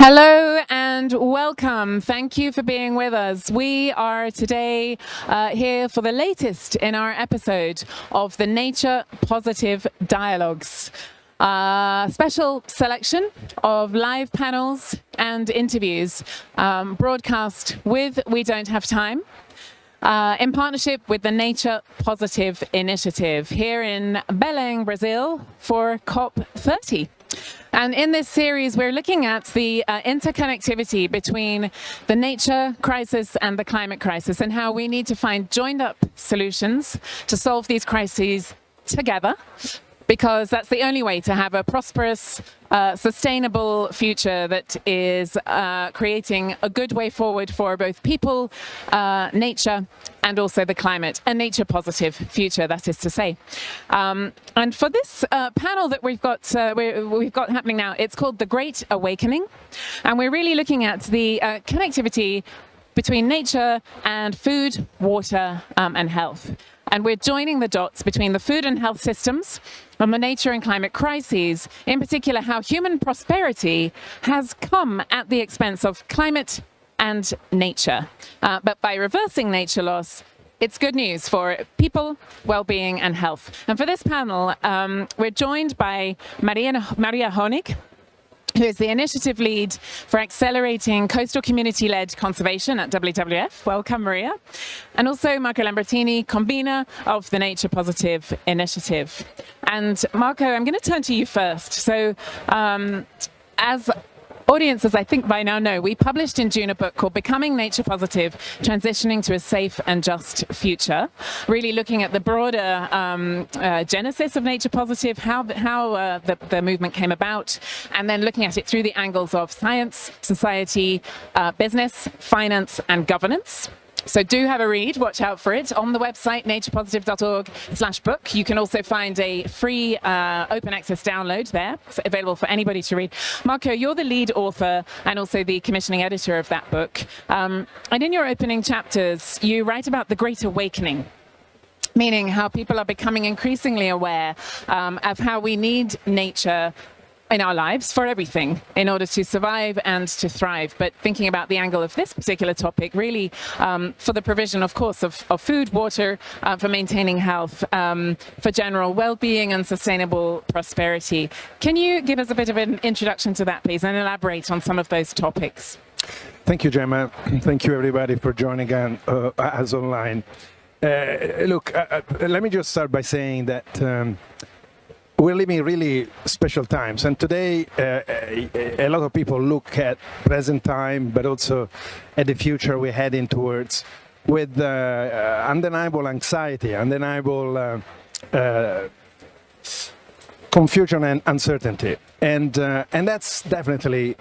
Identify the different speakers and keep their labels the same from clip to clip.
Speaker 1: Hello and welcome. Thank you for being with us. We are today here for the latest in our episode of the Nature Positive Dialogues. Special selection of live panels and interviews broadcast with We Don't Have Time in partnership with the Nature Positive Initiative here in Belém, Brazil for COP30. And in this series, we're looking at the interconnectivity between the nature crisis and the climate crisis and how we need to find joined-up solutions to solve these crises together, because that's the only way to have a prosperous, sustainable future that is creating a good way forward for both people, nature, and also the climate, a nature-positive future, that is to say. And for this panel that we've got happening now, it's called The Great Awakening, and we're really looking at the connectivity between nature and food, water, and health. And we're joining the dots between the food and health systems and the nature and climate crises, in particular how human prosperity has come at the expense of climate and nature. But by reversing nature loss, it's good news for people, well-being and health. And for this panel, we're joined by Maria Honig, who is the initiative lead for accelerating coastal community-led conservation at WWF. Welcome, Maria. And also Marco Lambertini, convener of the Nature Positive Initiative. And Marco, I'm going to turn to you first. So as audiences, I think by now know, we published in June a book called Becoming Nature Positive, Transitioning to a Safe and Just Future, really looking at the broader genesis of Nature Positive, how the movement came about, and then looking at it through the angles of science, society, business, finance, and governance. So do have a read, watch out for it. On the website, naturepositive.org/book, you can also find a free open access download there. It's available for anybody to read. Marco, you're the lead author and also the commissioning editor of that book. And in your opening chapters, you write about the Great Awakening, meaning how people are becoming increasingly aware of how we need nature in our lives for everything in order to survive and to thrive. But thinking about the angle of this particular topic, really for the provision, of course, of food, water, for maintaining health, for general well-being and sustainable prosperity. Can you give us a bit of an introduction to that, please, and elaborate on some of those topics?
Speaker 2: Thank you, Gemma. Thank you, everybody, for joining us online. Look, let me just start by saying that we're living really special times, and today a lot of people look at present time, but also at the future we're heading towards with undeniable anxiety, undeniable confusion and uncertainty, and that's definitely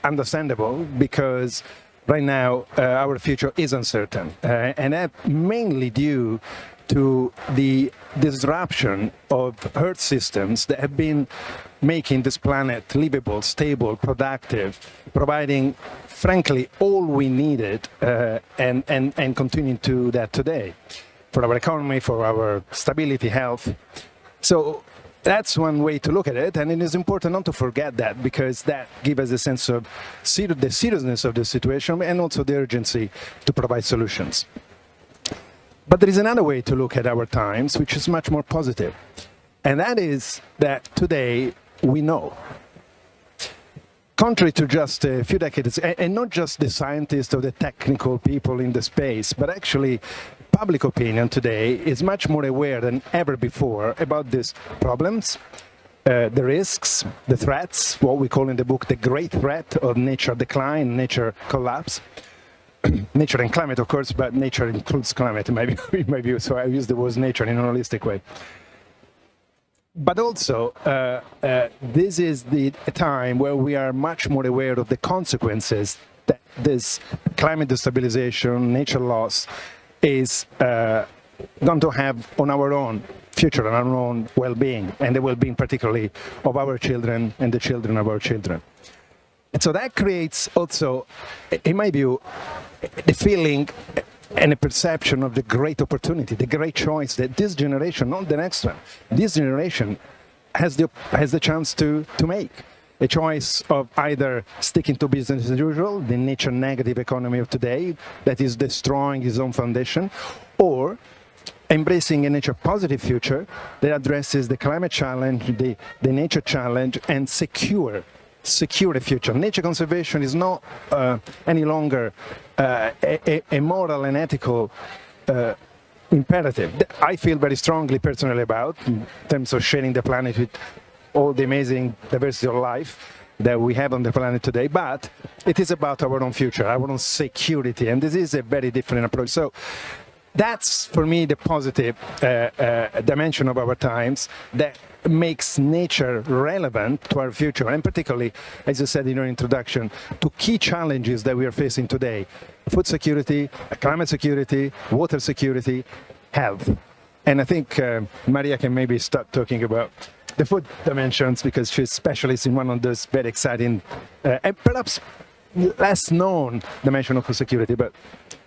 Speaker 2: understandable, because right now our future is uncertain, and that mainly due to the disruption of Earth systems that have been making this planet livable, stable, productive, providing, frankly, all we needed, and continuing to do that today for our economy, for our stability, health. So that's one way to look at it, and it is important not to forget that, because that gives us a sense of the seriousness of the situation and also the urgency to provide solutions. But there is another way to look at our times, which is much more positive. And that is that today we know. Contrary to just a few decades, and not just the scientists or the technical people in the space, but actually public opinion today is much more aware than ever before about these problems, the risks, the threats, what we call in the book the great threat of nature decline, nature collapse. Nature and climate, of course, but nature includes climate in my view, so I use the word nature in a holistic way. But also, this is the time where we are much more aware of the consequences that this climate destabilization, nature loss, is going to have on our own future, on our own well-being, and the well-being particularly of our children and the children of our children. And so that creates also, in my view, the feeling and a perception of the great opportunity, the great choice that this generation, not the next one, this generation has the chance to make. a choice of either sticking to business as usual, the nature negative economy of today that is destroying its own foundation, or embracing a nature positive future that addresses the climate challenge, the nature challenge, and secure a future. Nature conservation is not any longer a moral and ethical imperative. I feel very strongly personally about in terms of sharing the planet with all the amazing diversity of life that we have on the planet today, but it is about our own future, our own security, and this is a very different approach. So that's, for me, the positive dimension of our times that makes nature relevant to our future, and particularly, as you said in your introduction, to key challenges that we are facing today: food security, climate security, water security, health. And I think Maria can maybe start talking about the food dimensions, because she's specialist in one of those very exciting and perhaps less known dimension of food security. But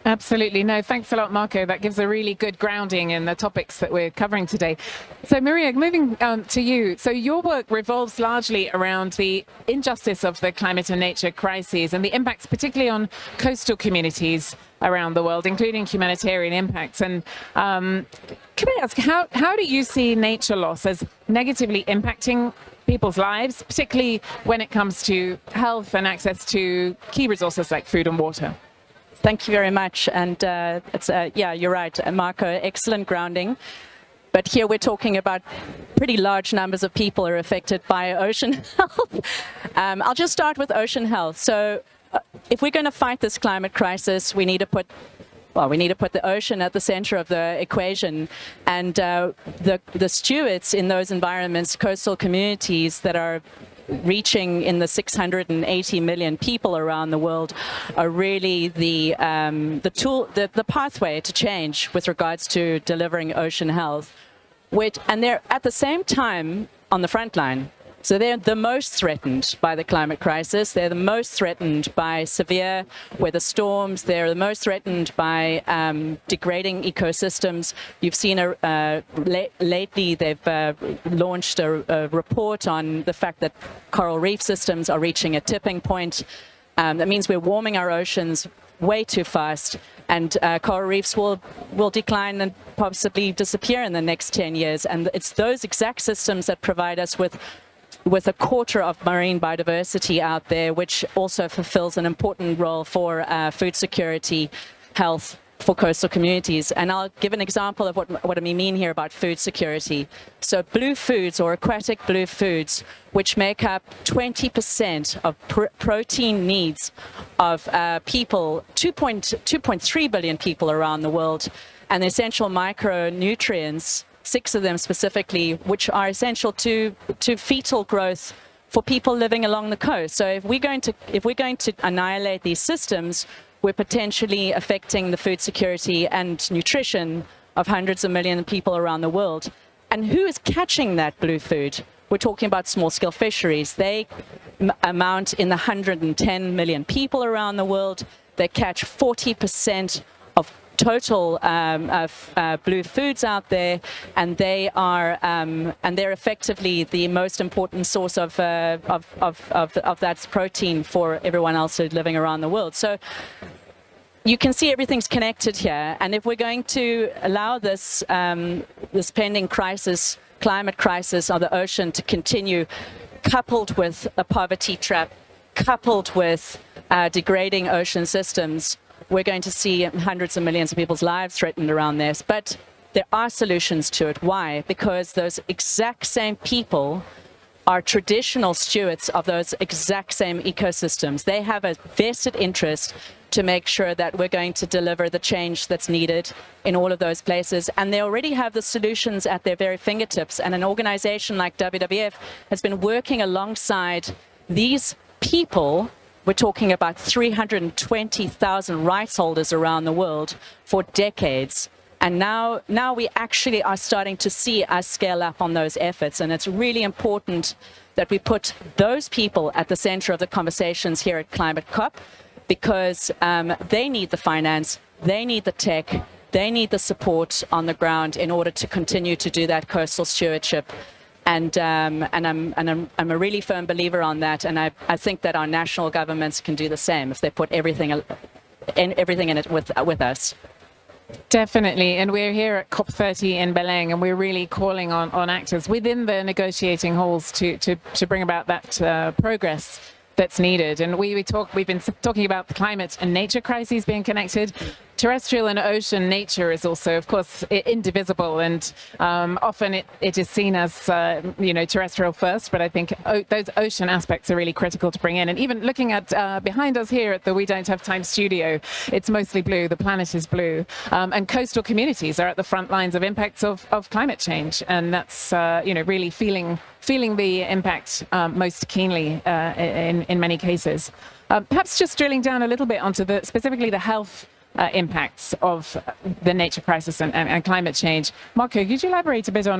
Speaker 1: absolutely. No, thanks a lot, Marco. That gives a really good grounding in the topics that we're covering today. So, Maria, moving to you. So your work revolves largely around the injustice of the climate and nature crises and the impacts, particularly on coastal communities around the world, including humanitarian impacts. And can I ask, how do you see nature loss as negatively impacting people's lives, particularly when it comes to health and access to key resources like food and water?
Speaker 3: Thank you very much. And yeah, you're right, Marco, excellent grounding. But here we're talking about pretty large numbers of people are affected by ocean health. I'll just start with ocean health. So if we're going to fight this climate crisis, we need to put the ocean at the center of the equation. And the stewards in those environments, coastal communities that are reaching in the 680 million people around the world, are really the pathway to change with regards to delivering ocean health. And they're at the same time on the front line. So they're the most threatened by the climate crisis. They're the most threatened by severe weather storms. They're the most threatened by degrading ecosystems. You've seen lately they've launched a report on the fact that coral reef systems are reaching a tipping point. That means we're warming our oceans way too fast, and coral reefs will decline and possibly disappear in the next 10 years. And it's those exact systems that provide us with a quarter of marine biodiversity out there, which also fulfills an important role for food security, health for coastal communities. And I'll give an example of what I mean here about food security. So blue foods, or aquatic blue foods, which make up 20% of protein needs of people, 2.3 billion people around the world, and the essential micronutrients, 6 of them specifically, which are essential to fetal growth for people living along the coast. So if we're going to annihilate these systems, we're potentially affecting the food security and nutrition of hundreds of millions of people around the world. And who is catching that blue food? We're talking about small-scale fisheries. They amount in the 110 million people around the world. They catch 40% of total blue foods out there, and they are and they're effectively the most important source of that protein for everyone else who's living around the world. So you can see everything's connected here, and if we're going to allow this this pending crisis, climate crisis of the ocean, to continue, coupled with a poverty trap, coupled with degrading ocean systems, we're going to see hundreds of millions of people's lives threatened around this. But there are solutions to it. Why? Because those exact same people are traditional stewards of those exact same ecosystems. They have a vested interest to make sure that we're going to deliver the change that's needed in all of those places. And they already have the solutions at their very fingertips. And an organization like WWF has been working alongside these people. We're talking about 320,000 rights holders around the world for decades. And now we actually are starting to see us scale up on those efforts. And it's really important that we put those people at the center of the conversations here at Climate COP, because they need the finance, they need the tech, they need the support on the ground in order to continue to do that coastal stewardship. And I'm a really firm believer on that, and I think that our national governments can do the same if they put everything in it with us.
Speaker 1: Definitely, and we're here at COP30 in Belém, and we're really calling on actors within the negotiating halls to bring about that progress that's needed. And we've been talking about the climate and nature crises being connected. Terrestrial and ocean nature is also, of course, indivisible, and often it is seen as terrestrial first. But I think those ocean aspects are really critical to bring in. And even looking at behind us here at the We Don't Have Time studio, it's mostly blue. The planet is blue, and coastal communities are at the front lines of impacts of climate change, and that's really feeling the impact most keenly in many cases. Perhaps just drilling down a little bit onto specifically the health impacts of the nature crisis and climate change. Marco, could you elaborate a bit on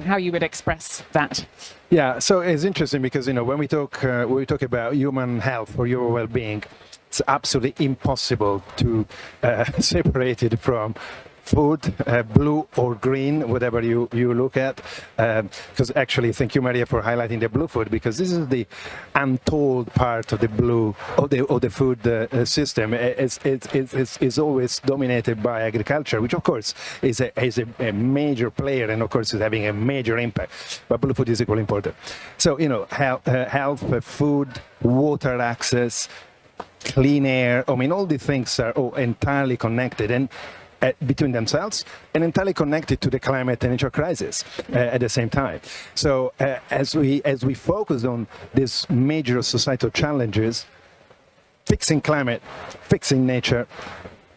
Speaker 1: how you would express that?
Speaker 2: Yeah, so it's interesting because when we talk about human health or human well-being, it's absolutely impossible to separate it from food, blue or green, whatever you look at. Because actually, thank you, Maria, for highlighting the blue food, because this is the untold part of the blue of the food system. It's always dominated by agriculture, which of course is a major player, and of course is having a major impact. But blue food is equally important. So health, food, water access, clean air. I mean, all these things are all entirely connected and between themselves, and entirely connected to the climate and nature crisis at the same time. So as we focus on these major societal challenges, fixing climate, fixing nature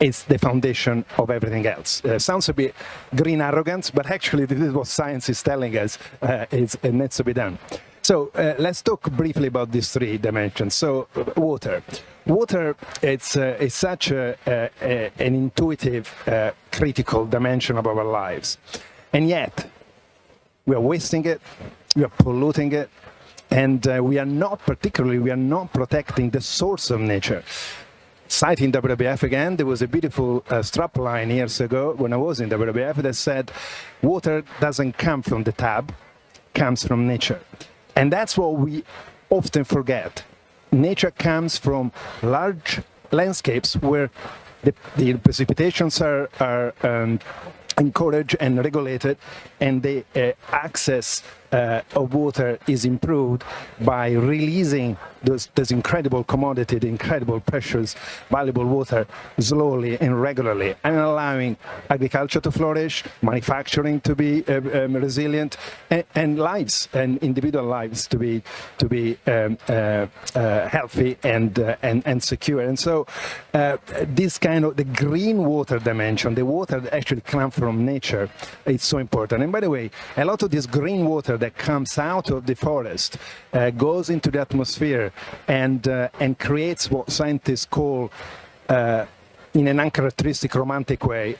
Speaker 2: is the foundation of everything else. Sounds a bit green arrogance, but actually this is what science is telling us it needs to be done. So let's talk briefly about these three dimensions. So water. Water is such an intuitive, critical dimension of our lives. And yet, we are wasting it, we are polluting it, and we are not protecting the source of nature. Citing WWF again, there was a beautiful strapline years ago when I was in WWF that said, water doesn't come from the tap, comes from nature. And that's what we often forget. Nature comes from large landscapes where the precipitations are encouraged and regulated, and the access of water is improved by releasing this incredible commodity, the incredible precious, valuable water slowly and regularly, and allowing agriculture to flourish, manufacturing to be resilient, and lives and individual lives to be healthy and secure. And so this kind of the green water dimension, the water that actually comes from nature, is so important. And by the way, a lot of this green water that comes out of the forest goes into the atmosphere and creates what scientists call, in an uncharacteristic romantic way,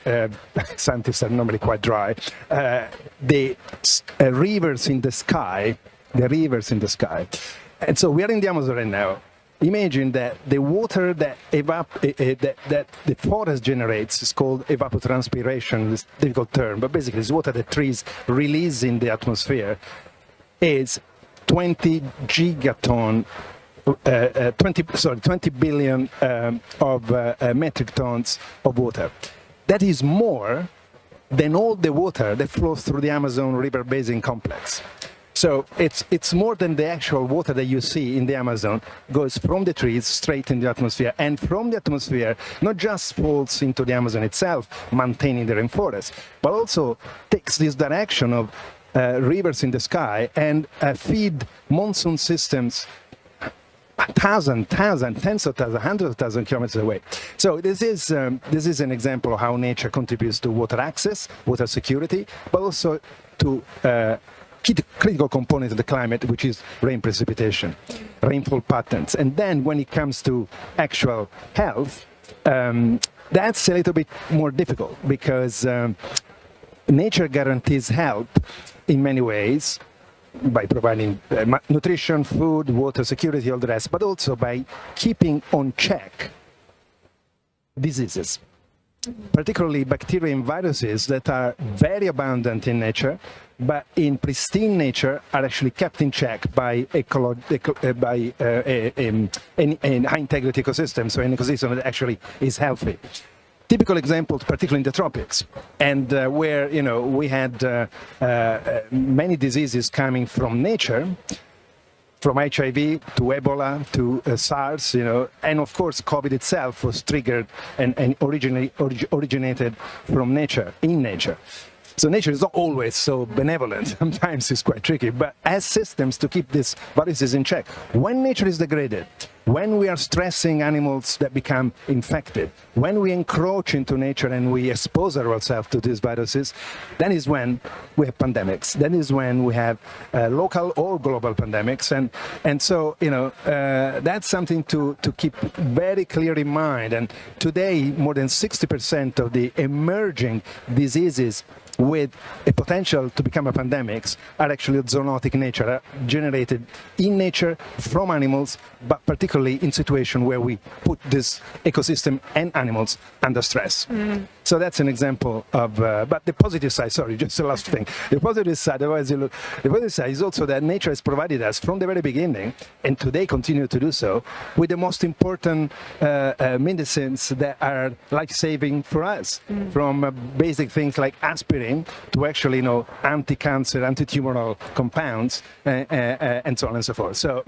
Speaker 2: scientists are normally quite dry, the rivers in the sky, And so we are in the Amazon right now. Imagine that the water that the forest generates is called evapotranspiration, this difficult term, but basically it's water that trees release in the atmosphere, is 20 gigaton, 20 billion of metric tons of water. That is more than all the water that flows through the Amazon River Basin complex. So it's more than the actual water that you see in the Amazon goes from the trees straight in the atmosphere, and from the atmosphere not just falls into the Amazon itself, maintaining the rainforest, but also takes this direction of rivers in the sky and feed monsoon systems tens of thousands, hundreds of thousands of kilometers away. So this is an example of how nature contributes to water access, water security, but also to critical component of the climate, which is rain precipitation, rainfall patterns. And then when it comes to actual health, that's a little bit more difficult, because nature guarantees health in many ways by providing nutrition, food, water security, all the rest, but also by keeping on check diseases. particularly bacteria and viruses that are very abundant in nature, but in pristine nature are actually kept in check by a high integrity ecosystem, so an ecosystem that actually is healthy. Typical examples, particularly in the tropics, and where we had many diseases coming from nature, from HIV to Ebola to SARS, and of course COVID itself was triggered and originated from nature, in nature. So nature is not always so benevolent. Sometimes it's quite tricky, but has systems to keep these viruses in check. When nature is degraded, when we are stressing animals that become infected, when we encroach into nature and we expose ourselves to these viruses, that is when we have pandemics. That is when we have local or global pandemics. And so, that's something to keep very clear in mind. And today, more than 60% of the emerging diseases with a potential to become a pandemics are actually of zoonotic nature, are generated in nature from animals, but particularly in situations where we put this ecosystem and animals under stress. So that's an example of, but the positive side, sorry, just the last thing. The positive side, otherwise you look, the positive side is also that nature has provided us from the very beginning, and today continue to do so, with the most important medicines that are life-saving for us, from basic things like aspirin to actually, anti-cancer, anti-tumoral compounds, and so on and so forth. So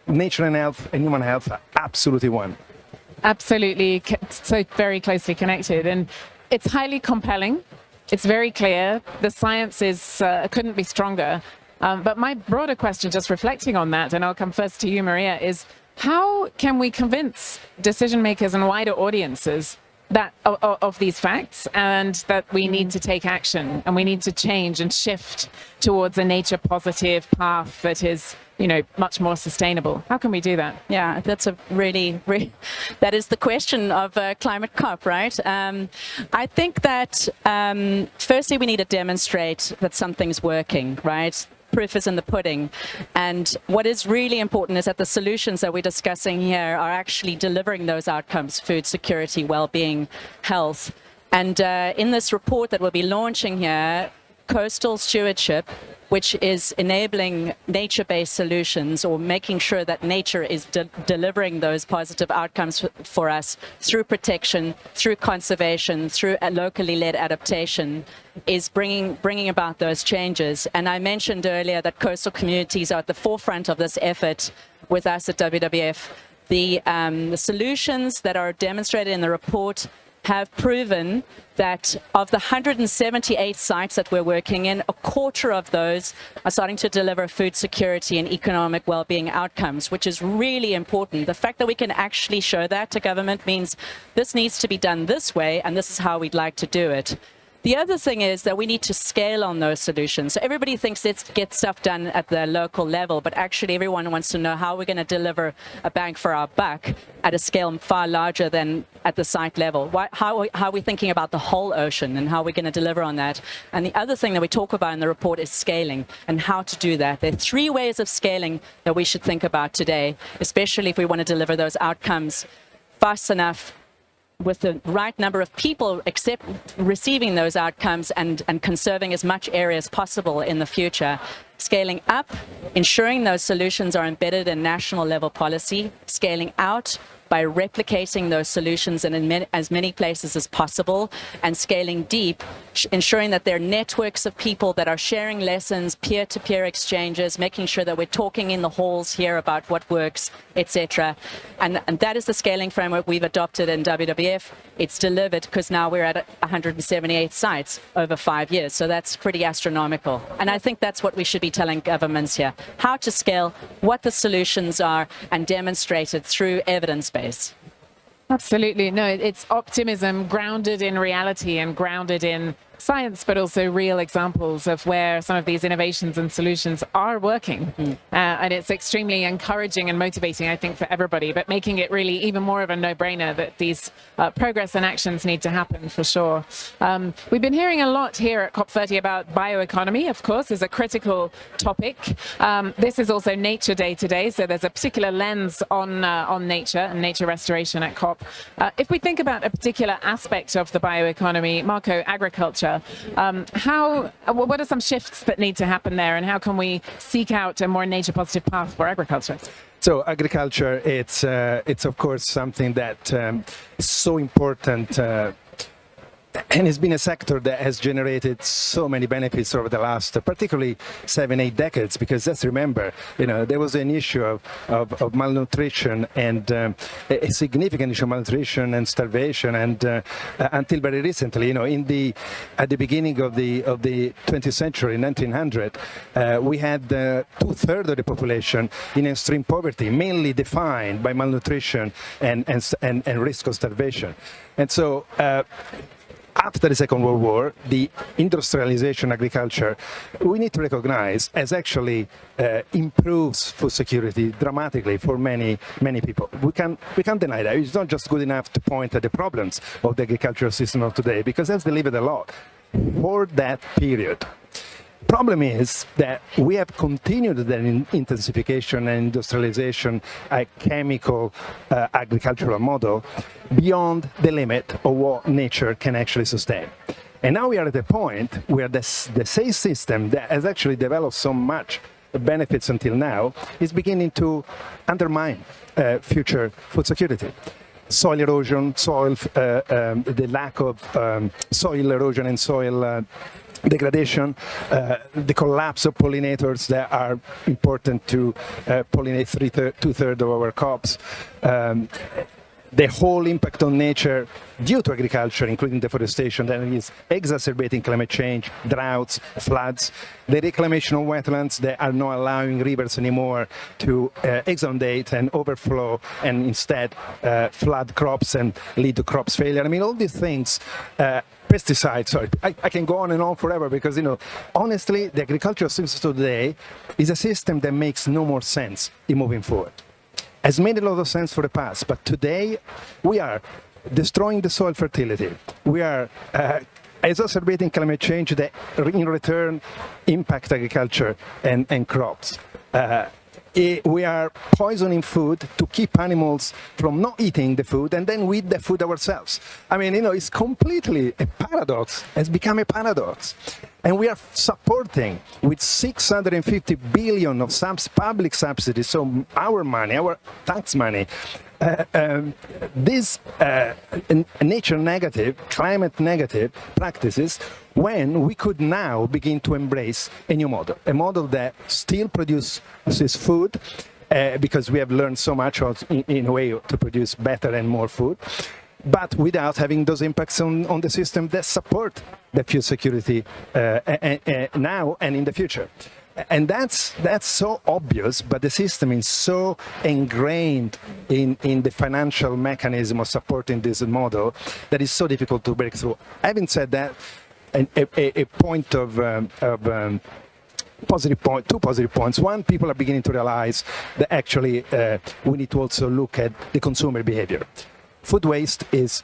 Speaker 2: nature and health and human health are absolutely one.
Speaker 1: Absolutely, so very closely connected, and it's highly compelling. It's very clear. The science is couldn't be stronger. But my broader question, just reflecting on that, and I'll come first to you, Maria, is how can we convince decision makers and wider audiences that of these facts, and that we need to take action and we need to change and shift towards a nature positive path that is much more sustainable? How can we do that?
Speaker 3: Yeah, that's a really that is the question of Climate COP, right? I think that firstly we need to demonstrate that something's working, right? Proof is in the pudding. And what is really important is that the solutions that we're discussing here are actually delivering those outcomes: food security, well-being, health. And in this report that we'll be launching here, Coastal Stewardship, which is enabling nature-based solutions, or making sure that nature is delivering those positive outcomes for us through protection, through conservation, through a locally led adaptation, is bringing about those changes. And I mentioned earlier that coastal communities are at the forefront of this effort with us at WWF. The solutions that are demonstrated in the report have proven that of the 178 sites that we're working in, a quarter of those are starting to deliver food security and economic well-being outcomes, which is really important. The fact that we can actually show that to government means this needs to be done this way, and this is how we'd like to do it. The other thing is that we need to scale on those solutions. So everybody thinks let's get stuff done at the local level, but actually everyone wants to know how we're going to deliver a bang for our buck at a scale far larger than at the site level. How are we thinking about the whole ocean, and how are we going to deliver on that? And the other thing that we talk about in the report is scaling and how to do that. There are 3 ways of scaling that we should think about today, especially if we want to deliver those outcomes fast enough, with the right number of people receiving those outcomes, and conserving as much area as possible in the future. Scaling up, ensuring those solutions are embedded in national level policy. Scaling out by replicating those solutions in as many places as possible. And scaling deep, ensuring that there are networks of people that are sharing lessons, peer-to-peer exchanges, making sure that we're talking in the halls here about what works, etc. And that is the scaling framework we've adopted in WWF. It's delivered because now we're at 178 sites over 5 years. So that's pretty astronomical. And I think that's what we should be telling governments here: how to scale, what the solutions are, and demonstrate it through evidence-based.
Speaker 1: Absolutely. No, it's optimism grounded in reality and grounded in science, but also real examples of where some of these innovations and solutions are working. And it's extremely encouraging and motivating, I think, for everybody, but making it really even more of a no-brainer that these progress and actions need to happen for sure. We've been hearing a lot here at COP30 about bioeconomy, of course, as a critical topic. This is also Nature Day today, so there's a particular lens on nature and nature restoration at COP. If we think about a particular aspect of the bioeconomy, Marco, agriculture, what are some shifts that need to happen there, and how can we seek out a more nature-positive path for agriculture?
Speaker 2: So agriculture, it's of course something that is so important, and it's been a sector that has generated so many benefits over the last, particularly 7-8 decades. Because let's remember, there was an issue of malnutrition and a significant issue of malnutrition and starvation, and until very recently, at the beginning of the 20th century, 1900, we had 2/3 of the population in extreme poverty, mainly defined by malnutrition and risk of starvation. And so after the Second World War, the industrialization agriculture, we need to recognize, has actually improves food security dramatically for many people. We can't deny that. It's not just good enough to point at the problems of the agricultural system of today, because that's delivered a lot for that period. Problem is that we have continued the intensification and industrialization, a chemical agricultural model, beyond the limit of what nature can actually sustain. And now we are at a point where the same system that has actually developed so much benefits until now is beginning to undermine future food security. Soil erosion, the lack of soil erosion and soil degradation, the collapse of pollinators that are important to pollinate 2/3 of our crops, the whole impact on nature due to agriculture, including deforestation, that is exacerbating climate change, droughts, floods, the reclamation of wetlands that are not allowing rivers anymore to exondate and overflow and instead flood crops and lead to crops failure. I mean, all these things, pesticides, sorry, I can go on and on forever, because, honestly, the agricultural system today is a system that makes no more sense in moving forward. Has made a lot of sense for the past, but today we are destroying the soil fertility. We are exacerbating climate change that in return impact agriculture and crops. We are poisoning food to keep animals from not eating the food, and then we eat the food ourselves. I mean, it's completely a paradox. It's become a paradox. And we are supporting with 650 billion of public subsidies, so our money, our tax money, these nature negative, climate negative practices, when we could now begin to embrace a new model, a model that still produces food, because we have learned so much in a way to produce better and more food, but without having those impacts on the system that support the food security now and in the future. And that's so obvious, but the system is so ingrained in the financial mechanism of supporting this model that it's so difficult to break through. Having said that, a point of two positive points. One, people are beginning to realize that actually we need to also look at the consumer behavior. Food waste is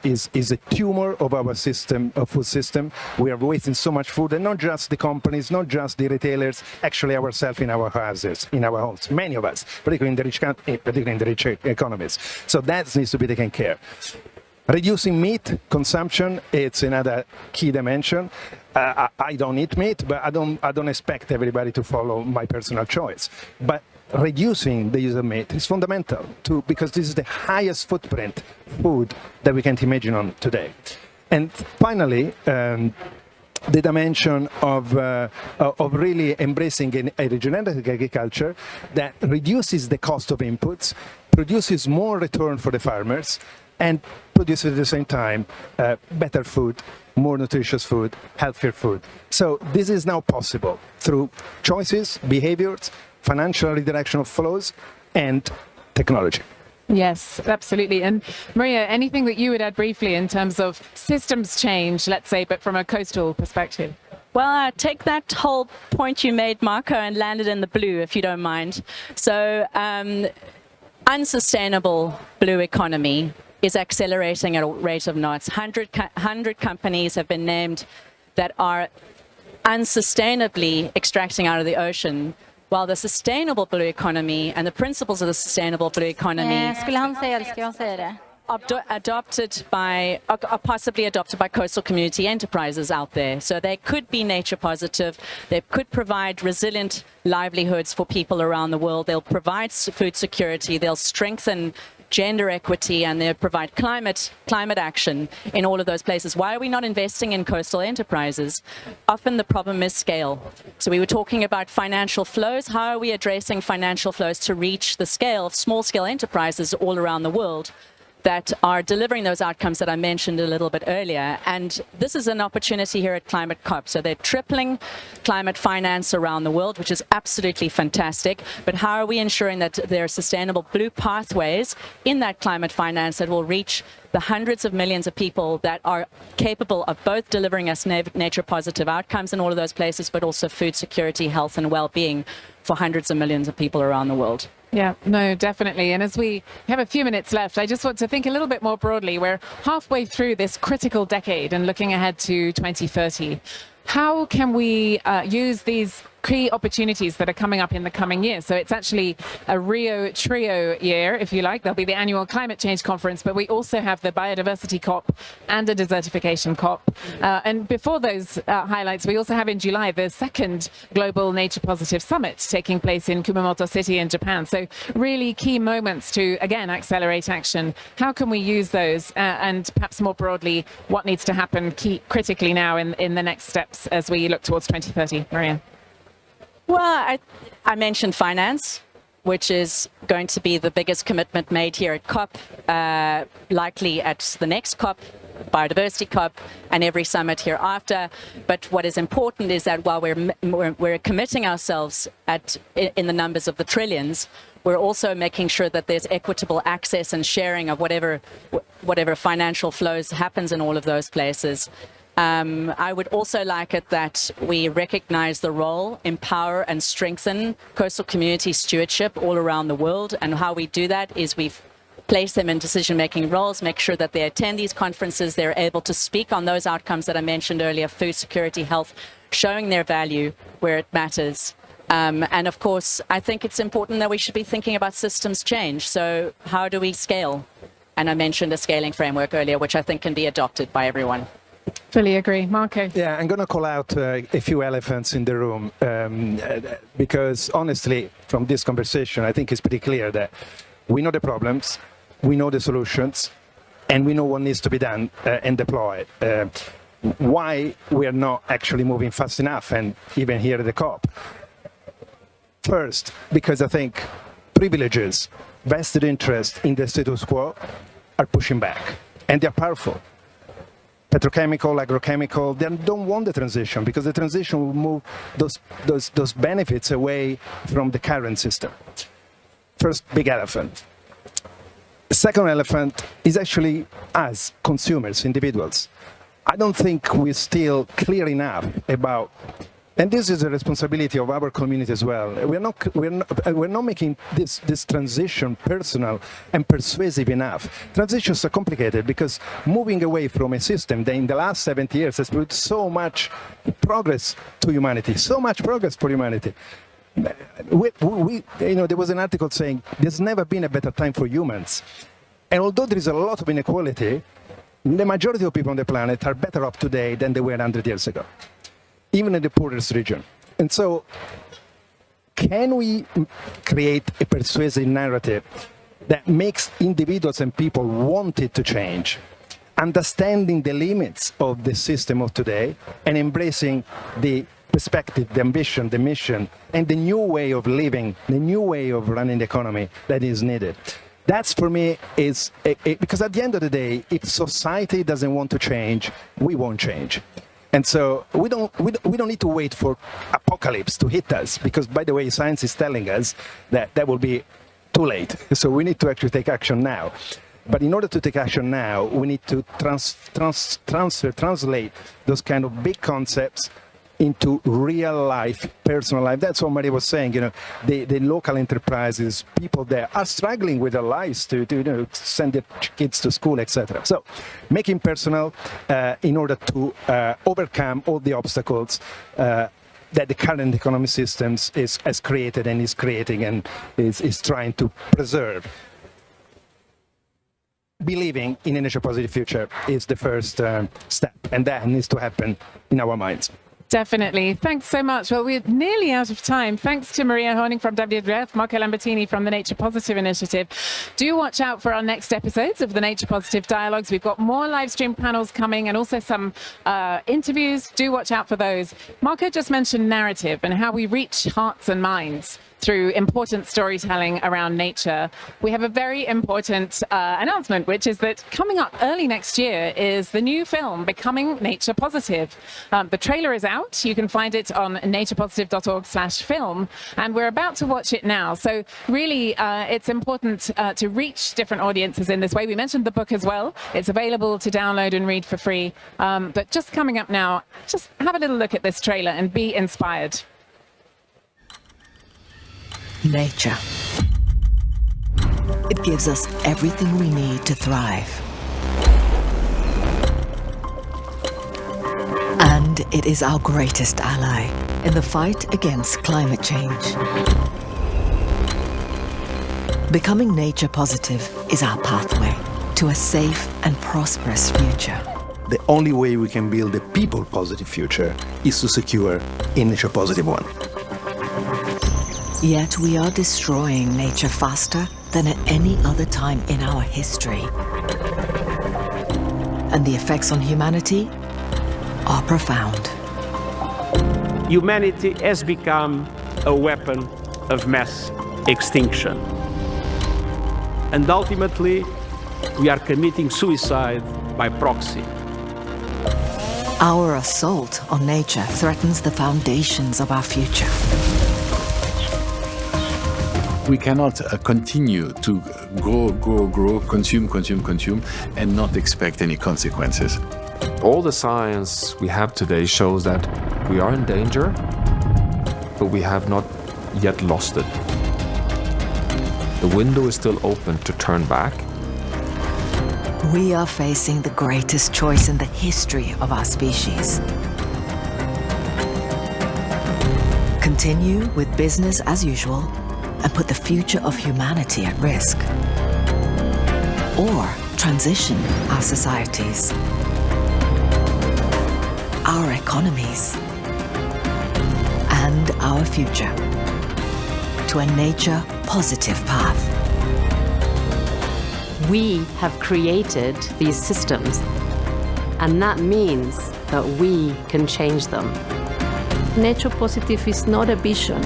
Speaker 2: a tumor of our system, of food system. We are wasting so much food, and not just the companies, not just the retailers, actually ourselves in our houses, in our homes. Many of us, particularly in the rich economies. So that needs to be taken care. Reducing meat consumption, it's another key dimension. I don't eat meat, but I don't expect everybody to follow my personal choice. But reducing the use of meat is fundamental because this is the highest footprint food that we can imagine on today. And finally, the dimension of really embracing a regenerative agriculture that reduces the cost of inputs, produces more return for the farmers, and produces at the same time better food, more nutritious food, healthier food. So this is now possible through choices, behaviors, financial redirection of flows, and technology.
Speaker 1: Yes, absolutely. And Maria, anything that you would add briefly in terms of systems change, let's say, but from a coastal perspective?
Speaker 3: Well, take that whole point you made, Marco, and land it in the blue, if you don't mind. So, unsustainable blue economy is accelerating at a rate of knots. 100 companies have been named that are unsustainably extracting out of the ocean, while the sustainable blue economy and the principles of the sustainable blue economy
Speaker 4: Skulle han säga det, ska jag säga det?
Speaker 3: possibly adopted by coastal community enterprises out there. So they could be nature positive. They could provide resilient livelihoods for people around the world. They'll provide food security. They'll strengthen gender equity, and they provide climate action in all of those places. Why are we not investing in coastal enterprises? Often the problem is scale. So we were talking about financial flows. How are we addressing financial flows to reach the scale of small-scale enterprises all around the world that are delivering those outcomes that I mentioned a little bit earlier? And this is an opportunity here at Climate COP. So they're tripling climate finance around the world, which is absolutely fantastic. But how are we ensuring that there are sustainable blue pathways in that climate finance that will reach the hundreds of millions of people that are capable of both delivering us nature positive outcomes in all of those places, but also food security, health and well-being for hundreds of millions of people around the world?
Speaker 1: Yeah, no, definitely. And as we have a few minutes left, I just want to think a little bit more broadly. We're halfway through this critical decade and looking ahead to 2030. How can we use these key opportunities that are coming up in the coming years? So it's actually a Rio Trio year, if you like. There'll be the annual climate change conference, but we also have the biodiversity COP and the desertification COP. And before those highlights, we also have in July the second Global Nature Positive Summit taking place in Kumamoto City in Japan. So really key moments to, again, accelerate action. How can we use those? And perhaps more broadly, what needs to happen critically now in the next steps as we look towards 2030? Maria.
Speaker 3: Well, I mentioned finance, which is going to be the biggest commitment made here at COP, likely at the next COP, biodiversity COP, and every summit hereafter. But what is important is that while we're committing ourselves in the numbers of the trillions, we're also making sure that there's equitable access and sharing of whatever financial flows happens in all of those places. I would also like it that we recognize the role, empower and strengthen coastal community stewardship all around the world. And how we do that is we've placed them in decision-making roles, make sure that they attend these conferences, they're able to speak on those outcomes that I mentioned earlier, food security, health, showing their value where it matters. And of course, I think it's important that we should be thinking about systems change. So how do we scale? And I mentioned a scaling framework earlier, which I think can be adopted by everyone.
Speaker 1: Fully agree. Marco?
Speaker 2: Yeah, I'm going to call out a few elephants in the room because honestly, from this conversation, I think it's pretty clear that we know the problems, we know the solutions, and we know what needs to be done and deployed. Why we are not actually moving fast enough, and even here at the COP. First, because I think privileges, vested interest in the status quo are pushing back, and they're powerful. Petrochemical, agrochemical, they don't want the transition because the transition will move those benefits away from the current system. First big elephant. The second elephant is actually us, consumers, individuals. I don't think we're still clear enough about, and this is a responsibility of our community as well. We're not making this transition personal and persuasive enough. Transitions are complicated because moving away from a system that in the last 70 years has brought so much progress to humanity, so much progress for humanity. There was an article saying there's never been a better time for humans. And although there is a lot of inequality, the majority of people on the planet are better off today than they were 100 years ago, even in the poorest region. And so, can we create a persuasive narrative that makes individuals and people want it to change, understanding the limits of the system of today and embracing the perspective, the ambition, the mission, and the new way of living, the new way of running the economy that is needed? That's, for me, is because at the end of the day, if society doesn't want to change, we won't change. And so we don't need to wait for apocalypse to hit us, because, by the way, science is telling us that that will be too late. So we need to actually take action now. But in order to take action now, we need to translate those kind of big concepts into real life, personal life. That's what Maria was saying. The local enterprises, people there are struggling with their lives to send their kids to school, etc. So, making personal in order to overcome all the obstacles that the current economic systems has created and is creating and is trying to preserve. Believing in a nature-positive future is the first step, and that needs to happen in our minds.
Speaker 1: Definitely. Thanks so much. Well, we're nearly out of time. Thanks to Maria Honig from WWF, Marco Lambertini from the Nature Positive Initiative. Do watch out for our next episodes of the Nature Positive Dialogues. We've got more live stream panels coming and also some interviews. Do watch out for those. Marco just mentioned narrative and how we reach hearts and minds through important storytelling around nature. We have a very important announcement, which is that coming up early next year is the new film, Becoming Nature Positive. The trailer is out. You can find it on naturepositive.org/film, and we're about to watch it now. So really, it's important to reach different audiences in this way. We mentioned the book as well. It's available to download and read for free. But just coming up now, just have a little look at this trailer and be inspired.
Speaker 5: Nature. It gives us everything we need to thrive. And it is our greatest ally in the fight against climate change. Becoming nature positive is our pathway to a safe and prosperous future.
Speaker 2: The only way we can build a people-positive future is to secure a nature-positive one.
Speaker 5: Yet we are destroying nature faster than at any other time in our history. And the effects on humanity are profound.
Speaker 6: Humanity has become a weapon of mass extinction. And ultimately, we are committing suicide by proxy.
Speaker 5: Our assault on nature threatens the foundations of our future.
Speaker 7: We cannot continue to grow, consume, and not expect any consequences.
Speaker 8: All the science we have today shows that we are in danger, but we have not yet lost it. The window is still open to turn back.
Speaker 5: We are facing the greatest choice in the history of our species. Continue with business as usual and put the future of humanity at risk. Or transition our societies, our economies, and our future to a nature-positive path.
Speaker 9: We have created these systems, and that means that we can change them.
Speaker 10: Nature positive is not a vision.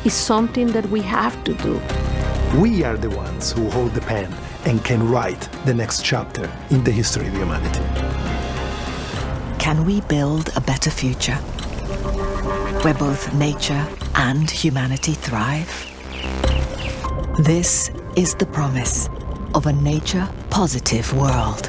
Speaker 10: It's something that we have to do.
Speaker 2: We are the ones who hold the pen and can write the next chapter in the history of humanity.
Speaker 5: Can we build a better future where both nature and humanity thrive? This is the promise of a nature-positive world.